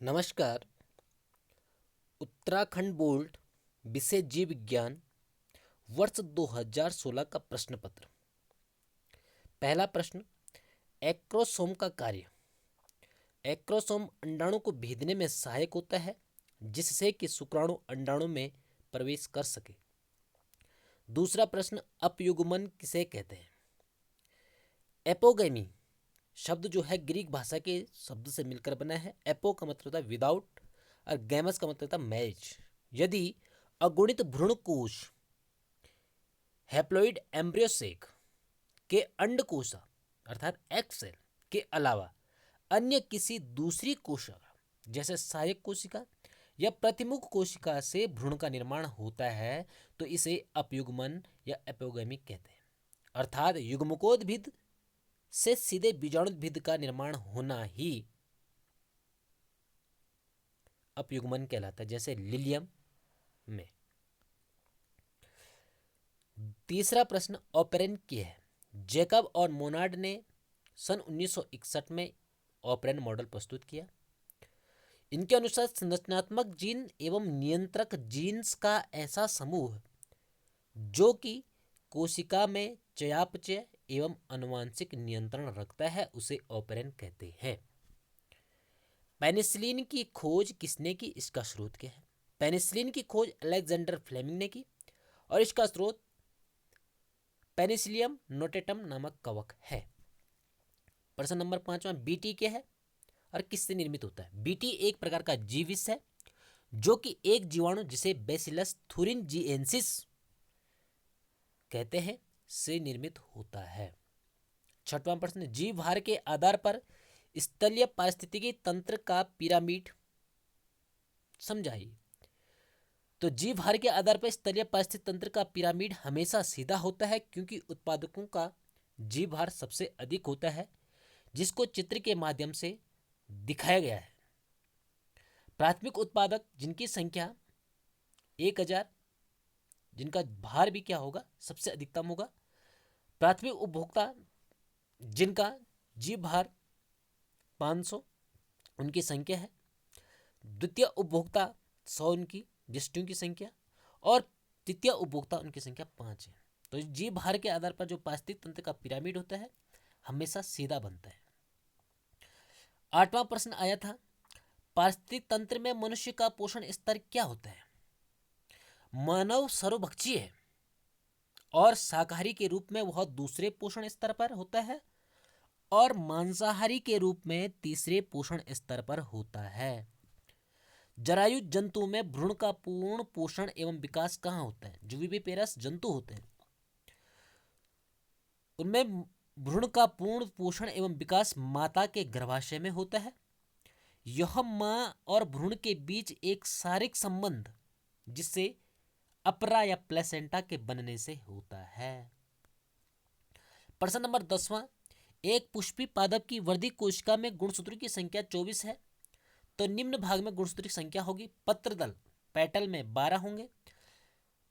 नमस्कार। उत्तराखंड बोर्ड विषय जीव विज्ञान वर्ष 2016 का प्रश्न पत्र। पहला प्रश्न, एक्रोसोम का कार्य। एक्रोसोम अंडाणु को भेदने में सहायक होता है जिससे कि शुक्राणु अंडाणु में प्रवेश कर सके। दूसरा प्रश्न, अपयुग्मन किसे कहते हैं? एपोगैमी शब्द जो है ग्रीक भाषा के शब्द से मिलकर बना है। एपो का मतलब होता है विदाउट और गैमस का मतलब होता है मैरिज। यदि अगुणित भ्रूण कोश हैप्लॉइड एम्ब्रियो सेक के अंडकोश अर्थात एग सेल के अलावा अन्य किसी दूसरी कोशिका जैसे सहायक कोशिका या प्रतिमुख कोशिका से भ्रूण का निर्माण होता है तो इसे अपयुग्मन या एपोगैमी कहते हैं। अर्थात युग्मकोद्भिद से सीधे बीजाणुद्भिद का निर्माण होना ही अपयुग्मन कहलाता है, जैसे लिलियम में। तीसरा प्रश्न, ऑपरेन क्या है? जैकब और मोनार्ड ने सन 1961 में ऑपरेन मॉडल प्रस्तुत किया। इनके अनुसार संरचनात्मक जीन एवं नियंत्रक जीन्स का ऐसा समूह जो कि कोशिका में चयापचय एवं आनुवंशिक नियंत्रण रखता है उसे ऑपरेन कहते हैं। पेनिसिलिन की खोज किसने की? इसका स्रोत क्या है? पेनिसिलिन की खोज अलेक्जेंडर फ्लेमिंग ने की और इसका स्रोत पेनिसिलियम नोटेटम नामक कवक है। प्रश्न नंबर 5वां, बीटी क्या है और किससे निर्मित होता है? बीटी एक प्रकार का जीविस है जो कि एक जीवाणु जिसे बेसिलस थुरिनजिएंसिस कहते हैं से निर्मित होता है। छठवां प्रश्न, जीव भार के आधार पर स्थलीय पारिस्थितिकी तंत्र का पिरामिड समझाइए। तो जीव भार के आधार पर स्थलीय पारिस्थितिकी तंत्र का पिरामिड हमेशा सीधा होता है क्योंकि उत्पादकों का जीव भार सबसे अधिक होता है जिसको चित्र के माध्यम से दिखाया गया है। प्राथमिक उत्पादक जिनकी संख्या 1000, जिनका भार भी क्या होगा? सबसे अधिकतम होगा। प्राथमिक उपभोक्ता जिनका जीव भार 500 उनकी संख्या है। द्वितीय उपभोक्ता 100 उनकी दृष्टियों की संख्या और तृतीय उपभोक्ता उनकी संख्या 5 है। तो जीव भार के आधार पर जो पारिस्थितिक तंत्र का पिरामिड होता है हमेशा सीधा बनता है। 8वां प्रश्न आया था, पारिस्थितिक तंत्र में मनुष्य का पोषण स्तर क्या होता है? मानव सर्वभक्षी है और शाकाहारी के रूप में वह दूसरे पोषण स्तर पर होता है और मांसाहारी के रूप में तीसरे पोषण स्तर पर होता है। जरायु जंतु में भ्रूण का पूर्ण पोषण एवं विकास कहाँ होता है? जो विविपेरस जंतु होते हैं उनमें भ्रूण का पूर्ण पोषण एवं विकास माता के गर्भाशय में होता है। यह मां और भ्रूण के बीच एक शारीरिक संबंध जिससे अपरा या प्लेसेंटा के बनने से होता है। प्रश्न नंबर 10वां, एक पुष्पी पादप की वर्धी कोशिका में गुणसूत्रों की संख्या 24 है तो निम्न भाग में गुणसूत्र की संख्या होगी। पत्रदल पेटल में 12 होंगे,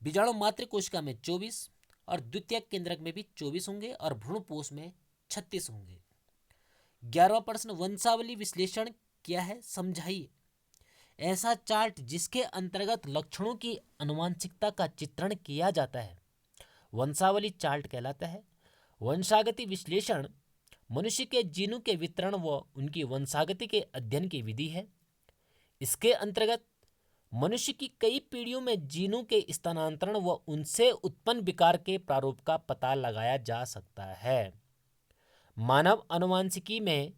बीजाणु मात्र कोशिका में 24 और द्वितीयक केंद्रक में भी 24 होंगे और भ्रूणपोष में 36 होंगे। 11वां प्रश्न, वंशावली विश्लेषण क्या है? समझाइए। ऐसा चार्ट जिसके अंतर्गत लक्षणों की आनुवंशिकता का चित्रण किया जाता है वंशावली चार्ट कहलाता है। वंशागति विश्लेषण मनुष्य के जीनों के वितरण व उनकी वंशागति के अध्ययन की विधि है। इसके अंतर्गत मनुष्य की कई पीढ़ियों में जीनों के स्थानांतरण व उनसे उत्पन्न विकार के प्रारूप का पता लगाया जा सकता है। मानव आनुवंशिकी में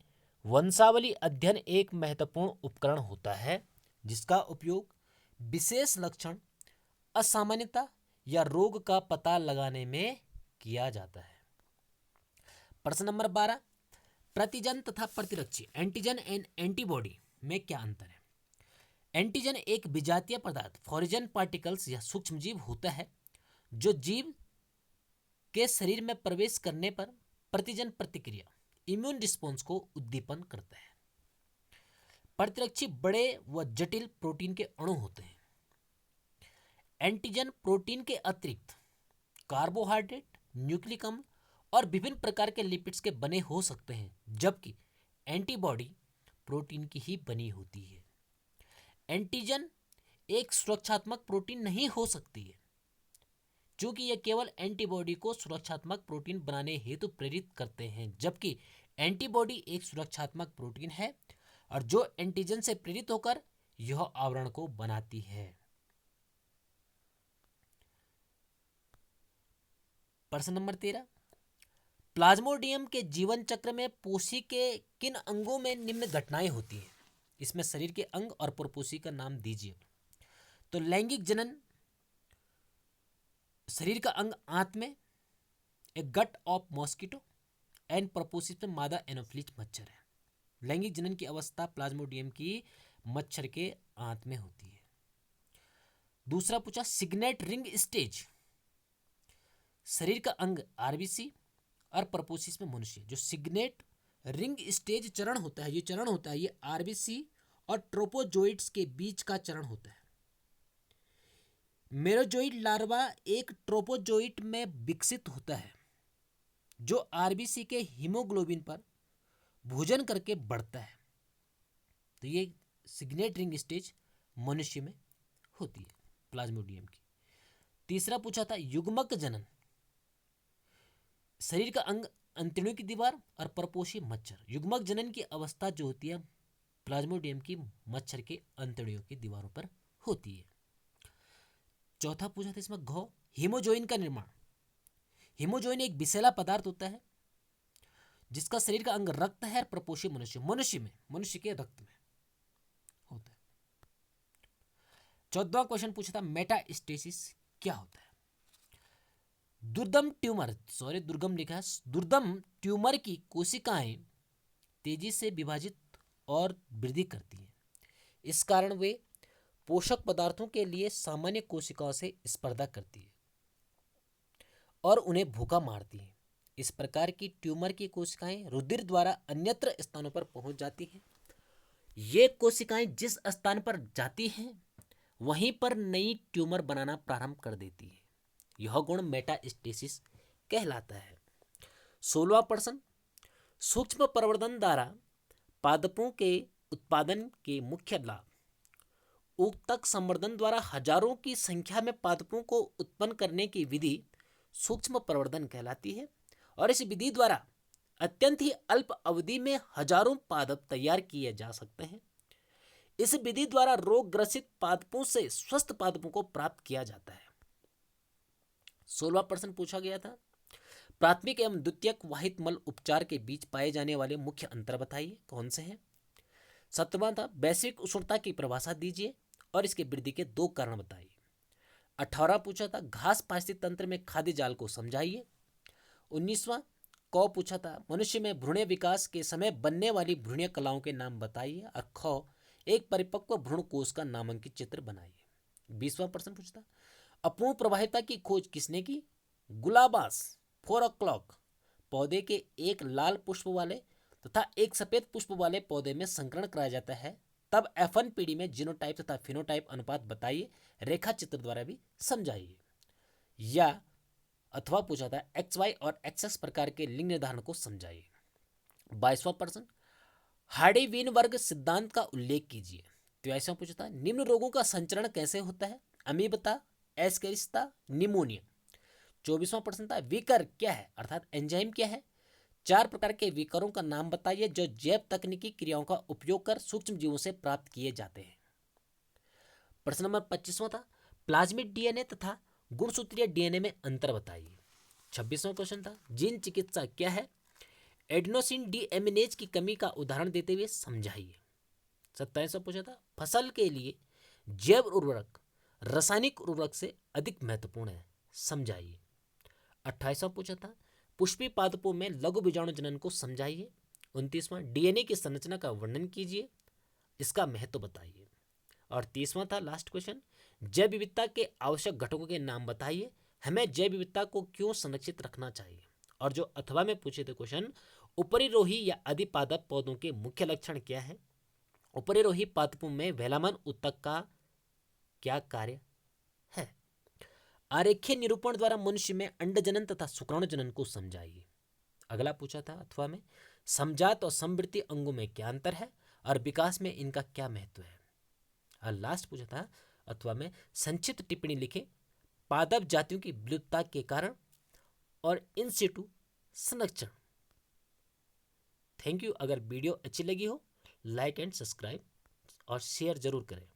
वंशावली अध्ययन एक महत्वपूर्ण उपकरण होता है जिसका उपयोग विशेष लक्षण, असामान्यता या रोग का पता लगाने में किया जाता है। प्रश्न नंबर 12, प्रतिजन तथा प्रतिरक्षी एंटीजन एंड एंटीबॉडी में क्या अंतर है? एंटीजन एक विजातीय पदार्थ फॉरिजन पार्टिकल्स या सूक्ष्मजीव होता है जो जीव के शरीर में प्रवेश करने पर प्रतिजन प्रतिक्रिया इम्यून रिस्पॉन्स को उद्दीपन करता है। प्रतिरक्षी बड़े व जटिल प्रोटीन के अणु होते हैं। एंटीजन प्रोटीन के अतिरिक्त कार्बोहाइड्रेट, न्यूक्लिक अम्ल और विभिन्न प्रकार के लिपिड्स के बने हो सकते हैं जबकि एंटीबॉडी प्रोटीन की ही बनी होती है। एंटीजन एक सुरक्षात्मक प्रोटीन नहीं हो सकती है, क्योंकि यह केवल एंटीबॉडी को सुरक्षात्मक प्रोटीन बनाने हेतु प्रेरित करते हैं, जबकि एंटीबॉडी एक सुरक्षात्मक प्रोटीन है और जो एंटीजन से प्रेरित होकर यह आवरण को बनाती है। प्रश्न नंबर 13, प्लाज्मोडियम के जीवन चक्र में पोषी के किन अंगों में निम्न घटनाएं होती हैं? इसमें शरीर के अंग और परपोषी का नाम दीजिए। तो लैंगिक जनन शरीर का अंग आंत में, एक गट ऑफ मॉस्किटो एंड परपोसिस में मादा एनोफ्लिज मच्छर है। लैंगिक जनन की अवस्था प्लाज्मोडियम की मच्छर के आंत में होती है। दूसरा पूछा सिग्नेट रिंग स्टेज शरीर का अंग आरबीसी और परपोसिस में मनुष्य। जो सिग्नेट रिंग स्टेज चरण होता है, ये आरबीसी और ट्रोपोजोइट्स के बीच का चरण होता है। मेरोजोइड लार्वा एक ट्रोपोजोइट में विकसित होता है जो आरबीसी के हीमोग्लोबिन पर भोजन करके बढ़ता है। तो ये सिग्नेट रिंग स्टेज मनुष्य में होती है प्लाज्मोडियम की। तीसरा पूछा था युग्मक जनन शरीर का अंग अंतड़ियों की दीवार और परपोषी मच्छर। युग्मक जनन की अवस्था जो होती है प्लाज्मोडियम की मच्छर के अंतड़ियों की दीवारों पर होती है। चौथा पूछा था इसमें घ हीमोजोइन का निर्माण। हीमोजोइन एक विषैला पदार्थ होता है जिसका शरीर का अंग रक्त है। प्रपोषी मनुष्य के रक्त में होता है। 14वां क्वेश्चन पूछा था मेटास्टेसिस क्या होता है? दुर्गम ट्यूमर की कोशिकाएं तेजी से विभाजित और वृद्धि करती हैं। इस कारण वे पोषक पदार्थों के लिए सामान्य कोशिकाओं से स्पर्धा करती है और उन्हें भूखा मारती है। इस प्रकार की ट्यूमर की कोशिकाएं रुधिर द्वारा अन्यत्र स्थानों पर पहुंच जाती हैं। ये कोशिकाएं जिस स्थान पर जाती हैं वहीं पर नई ट्यूमर बनाना प्रारंभ कर देती है। यह गुण मेटास्टेसिस कहलाता है। 16वां प्रश्न सूक्ष्म प्रवर्धन द्वारा पादपों के उत्पादन के मुख्य लाभ। ऊतक संवर्धन द्वारा हजारों की संख्या में पादपों को उत्पन्न करने की विधि सूक्ष्म प्रवर्धन कहलाती है और इस विधि द्वारा अत्यंत ही अल्प अवधि में हजारों पादप तैयार किए जा सकते हैं। इस विधि द्वारा रोग ग्रसित पादपों से स्वस्थ पादपों को प्राप्त किया जाता है। 16वां प्रश्न पूछा गया था प्राथमिक एवं द्वितीयक वाहित मल उपचार के बीच पाए जाने वाले मुख्य अंतर बताइए, कौन से हैं? 17वां था वैश्विक उष्णता की परिभाषा दीजिए और इसके वृद्धि के 2 कारण बताइए। 18वां पूछा था घास पारिस्थितिक तंत्र में खाद्य जाल को समझाइए। 19वां क पूछा था मनुष्य में भ्रूण विकास के समय बनने वाली भ्रूणीय कलाओं के नाम बताइए और ख एक परिपक्व भ्रूण कोष का नामांकित चित्र बनाइए। 20वां प्रश्न पूछता अपूर्ण प्रवाहिता की खोज किसने की? गुलाबास 4 o'clock पौधे के एक लाल पुष्प वाले तथा एक सफेद पुष्प वाले पौधे में संकरण कराया जाता है। तब F1 पीढ़ी में जीनोटाइप तथा फिनोटाइप अनुपात बताइए, रेखा चित्र द्वारा भी समझाइए। या अथवा पूछा था XY और XX प्रकार के लिंग निर्धारण को समझाइए। 22वां प्रश्न हार्डी-वीनबर्ग सिद्धांत का उल्लेख कीजिए। 23वां पूछा था निम्न रोगों का संचरण कैसे होता है? अमीबता, एस्केरिस्ता, निमोनिया। 24वां प्रश्न था विकर क्या है अर्थात एंजाइम क्या है? 4 प्रकार के विकरों का नाम बताइए जो जैव तकनीकी क्रियाओं का उपयोग कर सूक्ष्म जीवों से प्राप्त किए जाते हैं। प्रश्न नंबर 25वां था प्लाज्मिड डीएनए तथा गुणसूत्रीय डीएनए में अंतर बताइए। 26वां क्वेश्चन था जीन चिकित्सा क्या है? एडेनोसिन डीएमिनेज की कमी का उदाहरण देते हुए समझाइए। 27वां पूछा था फसल के लिए जैव उर्वरक रासायनिक उर्वरक से अधिक महत्वपूर्ण है, समझाइए। 28वां पूछा था पुष्पी पादपों में लघु बीजाणु जनन को समझाइए। 29वां डीएनए की संरचना का वर्णन कीजिए, इसका महत्व बताइए। और 30वां था लास्ट क्वेश्चन जैव विविधता के आवश्यक घटकों के नाम बताइए, हमें जैव विविधता को क्यों संरक्षित रखना चाहिए। और जो अथवा में पूछे थे क्वेश्चन उपरिरोही या अधिपादप पौधों के मुख्य लक्षण क्या है? उपरिरोही पादपों में वेलामन ऊतक का क्या कार्य है? आरेखीय निरूपण द्वारा मनुष्य में अंडजनन तथा शुक्राणु जनन को समझाइए। अगला पूछा था अथवा में समजात और समवृत्ति अंगों में क्या अंतर है और विकास में इनका क्या महत्व है। और लास्ट पूछा था अथवा में संक्षिप्त टिप्पणी लिखे पादप जातियों की विलुप्तता के कारण और इन सिटू संरक्षण। Thank you. अगर वीडियो अच्छी लगी हो लाइक एंड सब्सक्राइब और शेयर जरूर करें।